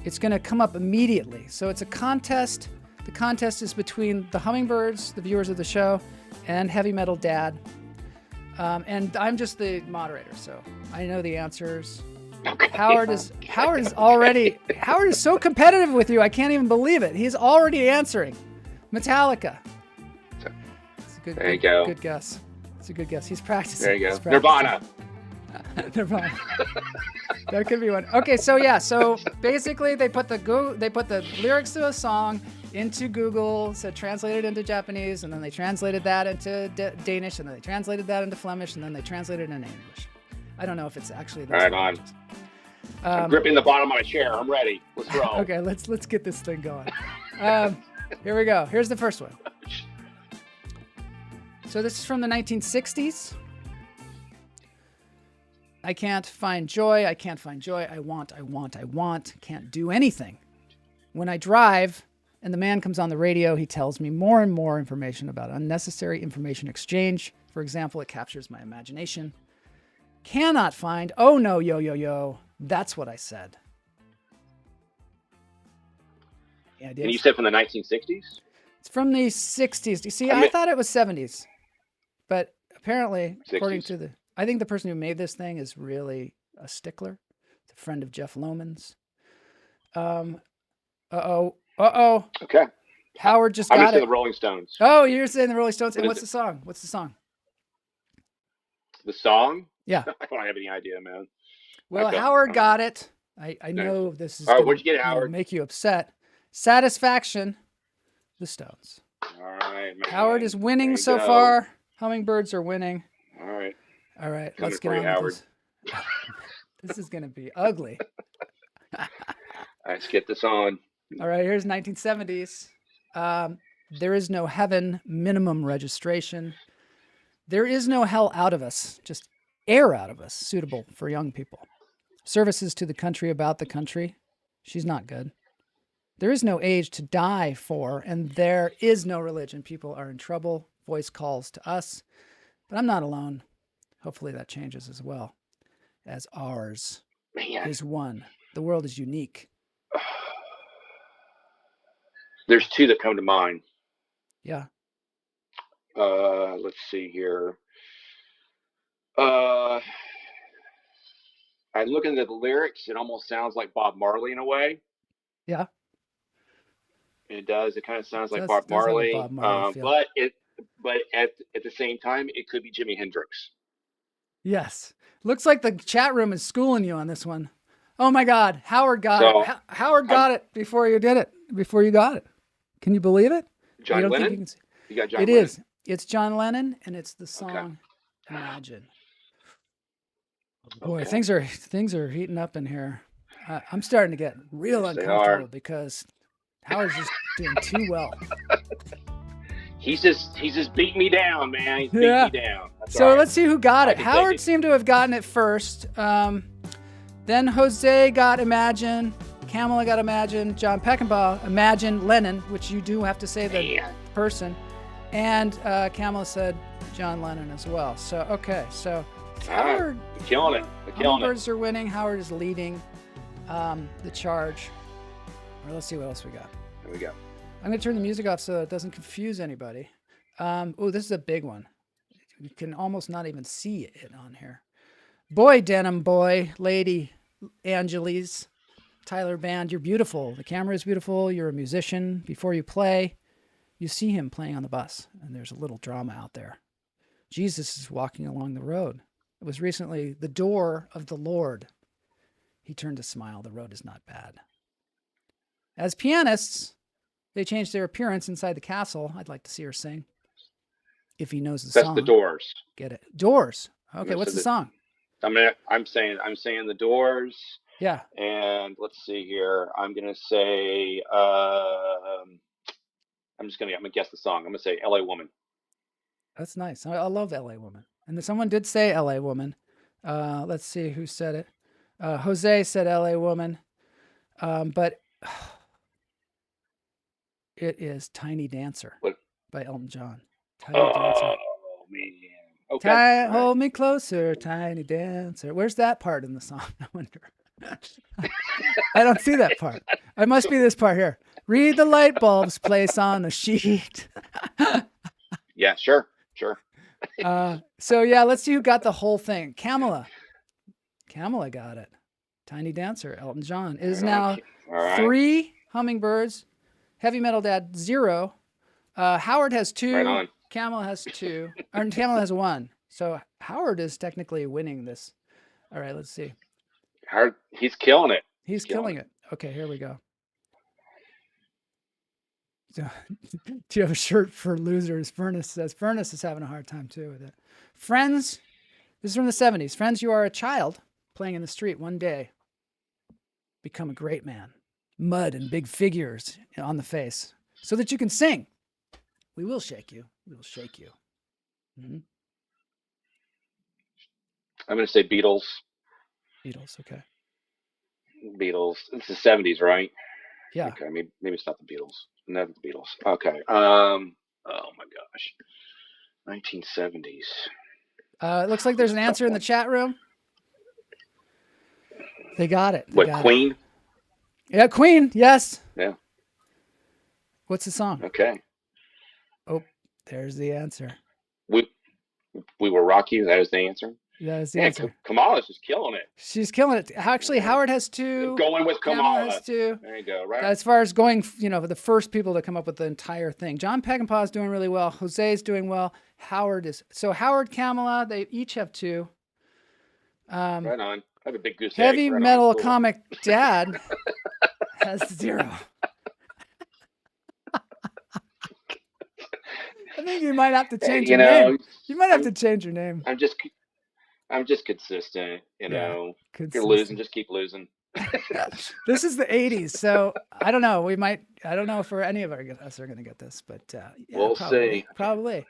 it's going to come up immediately. So it's a contest. The contest is between the Hummingbirds, the viewers of the show, and Heavy Metal Dad. And I'm just the moderator, so I know the answers. Okay. Howard is so competitive with you. I can't even believe it. He's already answering. Metallica. It's a There you go. Good guess. It's a good guess. He's practicing. There you go. He's practicing. Nirvana. Nirvana. That could be one. Okay, so yeah, so basically they put the lyrics to a song into Google, said translate it into Japanese, and then they translated that into Danish, and then they translated that into Flemish, and then they translated it into English. I don't know if it's actually those Right languages. on. I'm gripping the bottom of my chair. I'm ready. Let's roll. Okay, let's get this thing going. Here we go. Here's the first one. So this is from the 1960s. I can't find joy. I can't find joy. I want. Can't do anything. When I drive and the man comes on the radio, he tells me more and more information about unnecessary information exchange. For example, it captures my imagination. Cannot find. Oh no, yo. That's what I said. Yeah, And you said from the 1960s? It's from the 60s. You see, I thought it was 70s. But apparently, according 60s. to I think the person who made this thing is really a stickler. It's a friend of Jeff Lohman's. Okay. Howard just I'm got just in it. the Rolling Stones. Oh, you're saying the Rolling Stones. And What what's is the song? What's the song? The song? Yeah. I don't have any idea, man. Well, I don't. Howard got it. I know this is All right, gonna, where'd you get it, Howard? make you upset. Satisfaction, the Stones. All right, man. Howard is winning There you so go. far. Hummingbirds are winning. All right. All right, Coming let's for get you, on Howard. with this. This is going to be ugly. All right, let's get this on. All right, here's 1970s. There is no heaven, minimum registration. There is no hell out of us, just air out of us, suitable for young people. Services to the country about the country. She's not good. There is no age to die for, and there is no religion. People are in trouble. Voice calls to us. But I'm not alone. Hopefully that changes as well, as ours Man. is one. The world is unique. There's two that come to mind. Yeah. Let's see here. I'm looking at the lyrics. It almost sounds like Bob Marley in a way. Yeah. It does. It kind of sounds like Does- Bob does have a Marley. Bob Marley feel. But at the same time, it could be Jimi Hendrix. Yes. Looks like the chat room is schooling you on this one. Oh my God, Howard got it. Howard got it before you did it. Before you got it. Can you believe it? John don't Lennon? think you can see. You got John It Lennon? is. It's John Lennon, and it's the song Imagine. Boy, Okay. things are heating up in here. I'm starting to get real Yes, they uncomfortable are. because Howard's just doing too well. He's just beating me down, man. He's beating me down. That's So all right. let's see who got I it. can take Howard it. seemed to have gotten it first. Then Jose got Imagine. Kamala got Imagine. John Peckinpah, Imagine. Lennon, which you do have to say the Man. person. And Kamala said John Lennon as well. So, okay. So Howard. They're killing it. They're killing it. Hummingbirds are winning. Howard is leading the charge. Or let's see what else we got. There we go. I'm going to turn the music off so it doesn't confuse anybody. Oh, this is a big one. You can almost not even see it on here. Boy, Denim Boy, Lady Angeles, Tyler Band, you're beautiful. The camera is beautiful. You're a musician. Before you play, you see him playing on the bus, and there's a little drama out there. Jesus is walking along the road. It was recently the door of the Lord. He turned to smile. The road is not bad. As pianists, they changed their appearance inside the castle. I'd like to see her sing. If he knows the That's song. the Doors. Get it. Doors. Okay, what's the song? I'm saying the Doors. Yeah. And let's see here. I'm gonna say I'm gonna guess the song. I'm gonna say L.A. Woman. That's nice. I love L.A. Woman. And then someone did say L.A. Woman. Let's see who said it. Jose said L.A. Woman. But it is Tiny Dancer by Elton John. Tiny Dancer. Oh, man. Okay. Hold me closer, Tiny Dancer. Where's that part in the song? I wonder. I don't see that part. It must be this part here. Read the light bulb's place on the sheet. Yeah, sure. So yeah, let's see who got the whole thing. Kamala got it. Tiny Dancer, Elton John. It is now 3 hummingbirds. Heavy Metal Dad 0. Howard has 2. Right on. Kamala has 2. Or Kamala has 1. So Howard is technically winning this. All right, let's see. Howard, he's killing it. He's killing it. Okay, here we go. So, do you have a shirt for losers? Furnace says. Furnace is having a hard time too with it. Friends, this is from the 70s. Friends, you are a child playing in the street one day. Become a great man. Mud and big figures on the face so that you can sing. We will shake you. We will shake you. Mm-hmm. I'm going to say Beatles. Beatles, okay. Beatles. It's the 70s, right? Yeah. Okay, maybe it's not the Beatles. No, the Beatles. Okay. Oh my gosh. 1970s. It looks like there's an answer in the chat room. They got it. Queen? Yeah, Queen. Yes. Yeah. What's the song? Okay. Oh, there's the answer. We Will Rock You. That is the answer. That is the answer. Kamala's just killing it. She's killing it. Actually, Howard has 2. Going with Kamala. Has 2. There you go. Right. As far as going, the first people to come up with the entire thing. John Peckinpah is doing really well. Jose is doing well. Howard, Kamala, they each have 2. Right on. I have a big goose egg. Heavy Right Metal on. Cool. Comic Dad has 0. I think you might have to change your name. You might have to change your name. I'm just consistent. If you're losing, just keep losing. This is the 80s, so I don't know. I don't know if any of us are going to get this, but yeah, we'll see. Probably.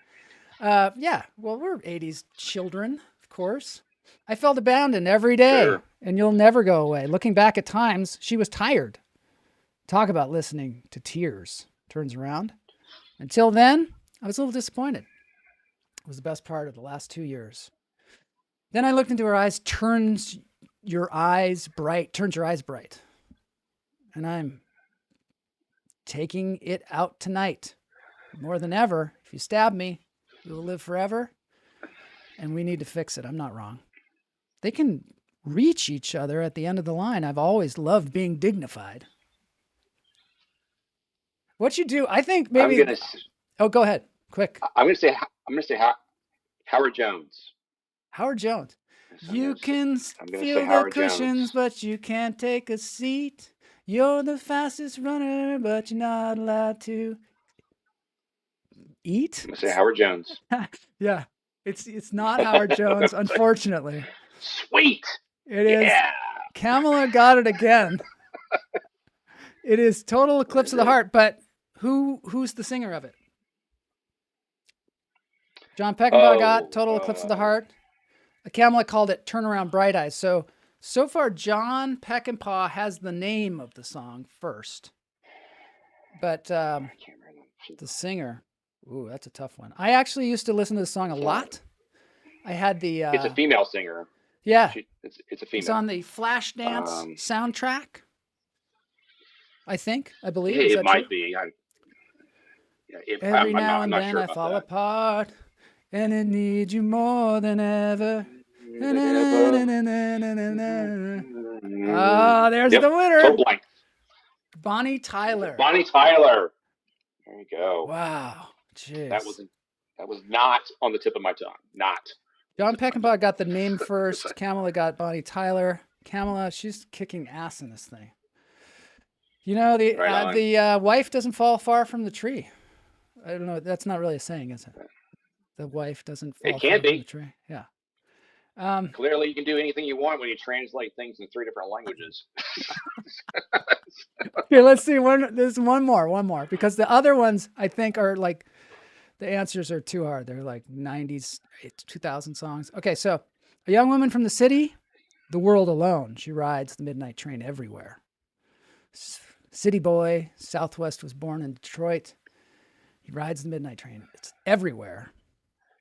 Yeah, well, we're 80s children, of course. I felt abandoned every day, and you'll never go away. Looking back at times, she was tired. Talk about listening to tears. Turns around. Until then, I was a little disappointed. It was the best part of the last 2 years. Then I looked into her eyes, turns your eyes bright. And I'm taking it out tonight. More than ever, if you stab me, we will live forever. And we need to fix it. I'm not wrong. They can reach each other at the end of the line. I've always loved being dignified. What you do, I think maybe... go ahead. Quick. I'm going to say Howard Jones. Howard Jones. You can I'm gonna feel say the Howard cushions, Jones. but you can't take a seat. You're the fastest runner, but you're not allowed to eat. I'm gonna say Howard Jones. Yeah, it's not Howard Jones, unfortunately. Sweet. It is. Yeah. Kamala got it again. It is Total Eclipse of the Heart, but who's the singer of it? John Peckinpah got Total Eclipse of the Heart. Kamala called it Turnaround Bright Eyes. So far, John Peckinpah has the name of the song first. But the singer, ooh, that's a tough one. I actually used to listen to this song a lot. I had the... it's a female singer. Yeah. It's a female. It's on the Flashdance soundtrack, I believe. It might be. Every now and then sure I fall apart, and it needs you more than ever. Oh, there's the winner. So blank. Bonnie Tyler. Bonnie Tyler. There you go. Wow. Jeez. That was not on the tip of my tongue. Not. John Peckinpah got the name first. Kamala got Bonnie Tyler. Kamala, she's kicking ass in this thing. You know, the wife doesn't fall far from the tree. I don't know. That's not really a saying, is it? The wife doesn't fall far from the tree. Yeah. Clearly, you can do anything you want when you translate things in 3 different languages. Okay, let's see. There's one more, because the other ones I think are like, the answers are too hard. They're like 90s, 2000 songs. Okay, so a young woman from the city, the world alone. She rides the midnight train everywhere. City boy, Southwest was born in Detroit. He rides the midnight train. It's everywhere.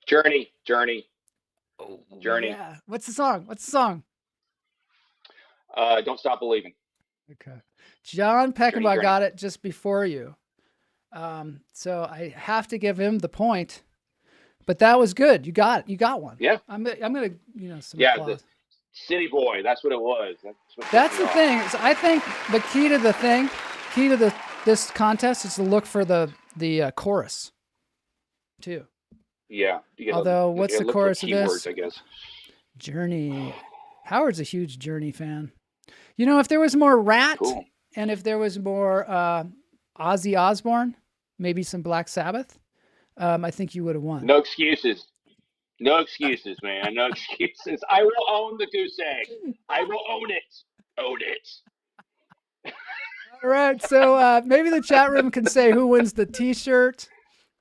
Journey. Oh, Journey. Yeah. What's the song? Don't Stop Believing. Okay. John Peckinpah Journey. got it just before you. So I have to give him the point. But that was good. You got one. Yeah. I'm gonna some Yeah. applause. The City Boy. That's what it was. That's the thing. So I think the key to this contest is to look for the chorus, too. Yeah. Although, what's the chorus of this? I guess. Journey. Howard's a huge Journey fan. You know, if there was more Rat, cool. And if there was more Ozzy Osbourne, maybe some Black Sabbath, I think you would have won. No excuses. No excuses, man. No excuses. I will own the goose egg. I will own it. Own it. All right. So maybe the chat room can say who wins the T-shirt.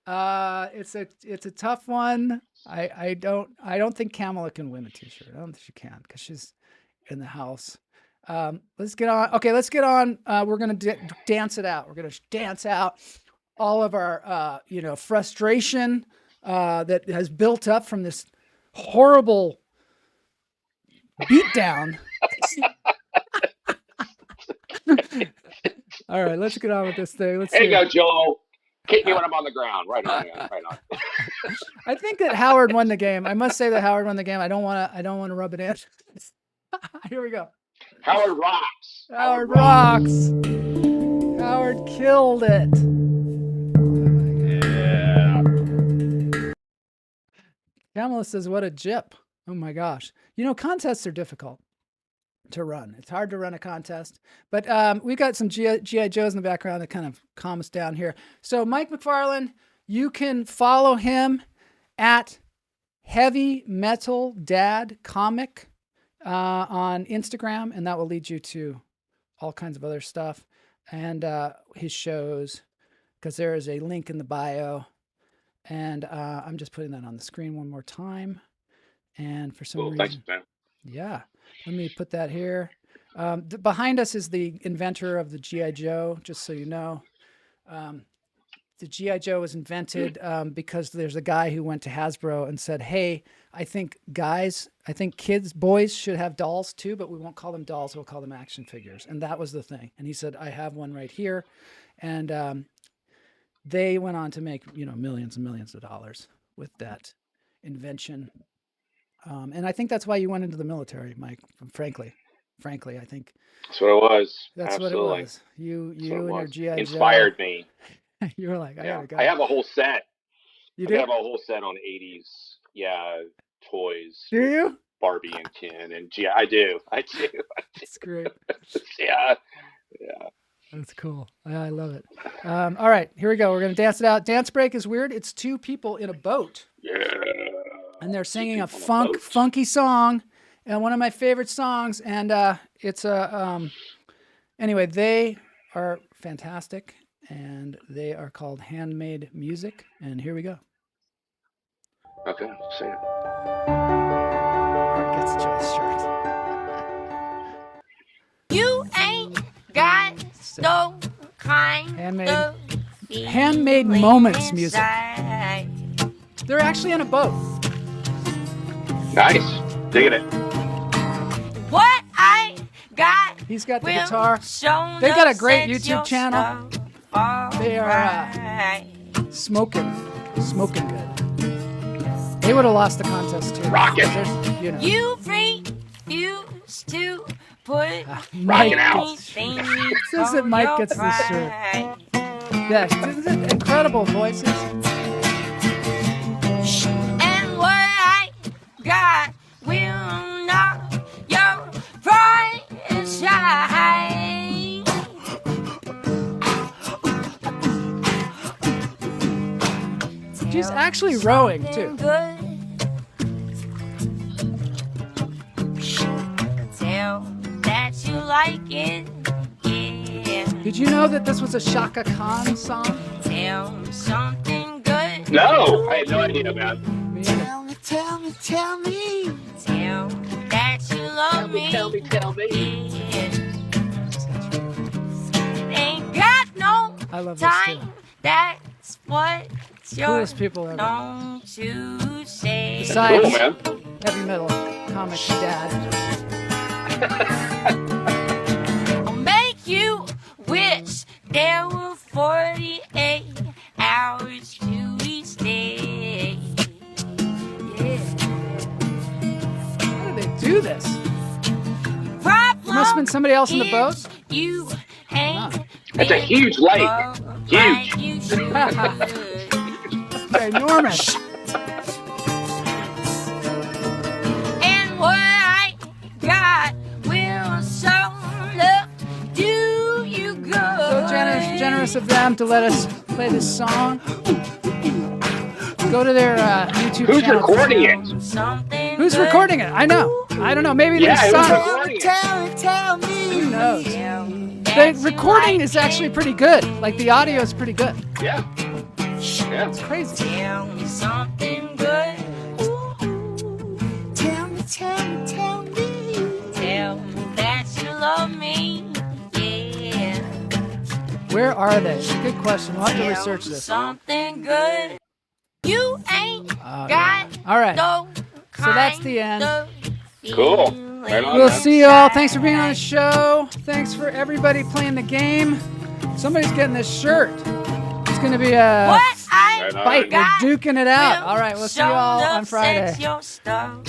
It's a tough one. I don't think Kamala can win a T-shirt. I don't think she can because she's in the house. Let's get on. Okay, let's get on. We're gonna dance it out. We're gonna dance out all of our frustration that has built up from this horrible beatdown. All right, let's get on with this thing. There you go, Joel. Kick me when I'm on the ground. Right on, man. Right on. I think that Howard won the game. I must say that Howard won the game. I don't want to rub it in. Here we go. Howard rocks. Howard rocks. Howard killed it. Yeah. Kamala says, "What a jip." Oh my gosh. Contests are difficult to run. It's hard to run a contest, but we got some G.I. Joes in the background that kind of calm us down here. So Mike McFarland, you can follow him at Heavy Metal Dad Comic on Instagram, and that will lead you to all kinds of other stuff and his shows, because there is a link in the bio, and I'm just putting that on the screen one more time. And for some reason, thanks, man. Yeah. Let me put that here. Behind us is the inventor of the G.I. Joe, just so you know. The G.I. Joe was invented because there's a guy who went to Hasbro and said, hey, I think boys should have dolls too, but we won't call them dolls, we'll call them action figures. And that was the thing. And he said, I have one right here. And they went on to make, millions and millions of dollars with that invention. And I think that's why you went into the military, Mike. Frankly, I think that's what it was. That's Absolutely. What it was. You and your G.I. Joe inspired me. You were like, I gotta go. I have a whole set. You do? I have a whole set on 80s, toys. Do you? Barbie and Ken and G. I do. It's great. Yeah. That's cool. I love it. All right, here we go. We're gonna dance it out. Dance break is weird. It's two people in a boat. Yeah. And they're singing a funky song, and one of my favorite songs. And it's a anyway. They are fantastic, and they are called Handmade Music. And here we go. Okay, say it. Art gets Joe's shirt. You ain't got no kind Handmade Moments music. They're actually on a boat. Nice. Digging it. What I got. He's got the guitar. They've got a great YouTube channel. They are smoking good. They would have lost the contest too. Rocket. You know. You refuse to put Mike out. It says that Mike gets this shirt. Yeah, isn't it incredible voices? And what I got will not your pride shine. She's actually rowing too. Tell that you like it. Yeah. Did you know that this was a Shaka Khan song? Tell me something good. No, I had no idea, man. Tell me. Tell that you love me. Tell me. Yeah. Ain't got no I love this too. time. That's what you're. Coolest people ever. Don't you say. Besides Cool, man. heavy metal comic dad. I'll make you wish there were 48 hours to each day. Yeah. How do they do this? Problem There must have been somebody else in the boat. is You ain't That's a huge lake. like Huge. you should. They're enormous. And what I got will so look do you good. So generous of them to let us play this song. Go to their YouTube Who's channel. recording it? Something Who's good. recording it? I know. I don't know. Maybe Yeah, their who's son. recording it? Tell me. Who knows? The That you recording like is actually pretty good. Like the audio is pretty good. Yeah. Yeah. It's crazy. Tell me something good. Tell me. Tell me that you love me. Yeah. Where are they? Good question. We'll have to Tell research me this. something good. You ain't Yeah. got All right. no So that's the end. Cool. Right on, We'll man. see you all. Thanks for being on the show. Thanks for everybody playing the game. Somebody's getting this shirt. It's going to be a What I Right on. fight. We're got duking it out. will All right. We'll see you all show on upset Friday. your stuff.